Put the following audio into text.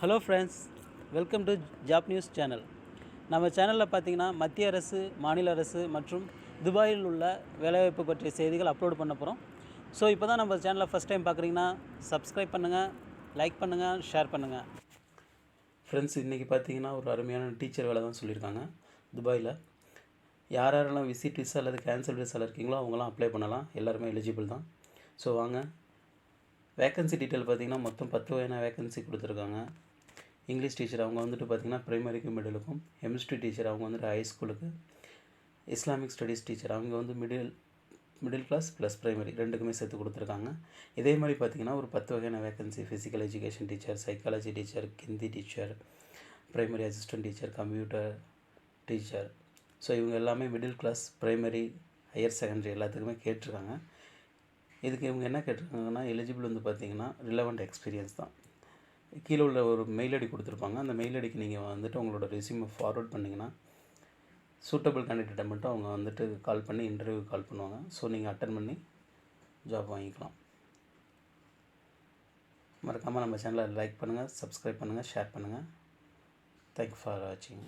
Hello friends, welcome to job news channel. நம்ம சேனலில் பார்த்தீங்கன்னா மத்திய அரசு, மாநில அரசு மற்றும் துபாயில் உள்ள வேலைவாய்ப்பு பற்றிய செய்திகள் அப்லோட் பண்ண போகிறோம். ஸோ இப்போ தான் நம்ம சேனலை ஃபஸ்ட் டைம் பார்க்குறீங்கன்னா சப்ஸ்கிரைப் பண்ணுங்கள், லைக் பண்ணுங்கள், ஷேர் பண்ணுங்கள். ஃப்ரெண்ட்ஸ், இன்றைக்கி பார்த்தீங்கன்னா ஒரு அருமையான டீச்சர் வேலை தான் சொல்லியிருக்காங்க துபாயில். யாரெல்லாம் விசிட் விசா அல்லது கேன்சல் விசாவில் இருக்கீங்களோ அவங்களாம் அப்ளை பண்ணலாம். எல்லாருமே எலிஜிபிள் தான். ஸோ வாங்க, வேக்கன்சி டீட்டெயில் பார்த்திங்கன்னா மொத்தம் 10 வகையான வேக்கன்சி கொடுத்துருக்காங்க. இங்கிலீஷ் டீச்சர் அவங்க வந்துட்டு பார்த்திங்கன்னா ப்ரைமரிக்கும் மிடிலுக்கும், கெமிஸ்ட்ரி டீச்சர் அவங்க வந்துட்டு ஹைஸ்கூலுக்கு, இஸ்லாமிக் ஸ்டடீஸ் டீச்சர் அவங்க வந்து மிடில் கிளாஸ் ப்ளஸ் ப்ரைமரி ரெண்டுக்குமே சேர்த்து கொடுத்துருக்காங்க. இதே மாதிரி பார்த்திங்கன்னா ஒரு 10 வகையான vacancy physical education teacher, psychology teacher, Hindi teacher, primary assistant teacher, computer teacher. So இவங்க எல்லாமே middle class, primary, higher secondary எல்லாத்துக்குமே கேட்டிருக்காங்க. இதுக்கு இவங்க என்ன கேட்டிருக்காங்கன்னா எலிஜிபிள் வந்து பார்த்திங்கன்னா ரிலவெண்ட் எக்ஸ்பீரியன்ஸ் தான். கீழே உள்ள ஒரு மெயில் ஐடி கொடுத்துருப்பாங்க. அந்த மெயில் ஐடிக்கு நீங்கள் வந்துட்டு உங்களோட ரெஸ்யூமை ஃபார்வர்ட் பண்ணிங்கன்னா சூட்டபிள் கேண்டிடேட்டை மட்டும் அவங்க வந்துட்டு கால் பண்ணி இன்டர்வியூ கால் பண்ணுவாங்க. ஸோ நீங்கள் அட்டன் பண்ணி ஜாப் வாங்கிக்கலாம். மறக்காமல் நம்ம சேனலை லைக் பண்ணுங்கள், சப்ஸ்கிரைப் பண்ணுங்கள், ஷேர் பண்ணுங்கள். தேங்க்யூ ஃபார் வாட்சிங்.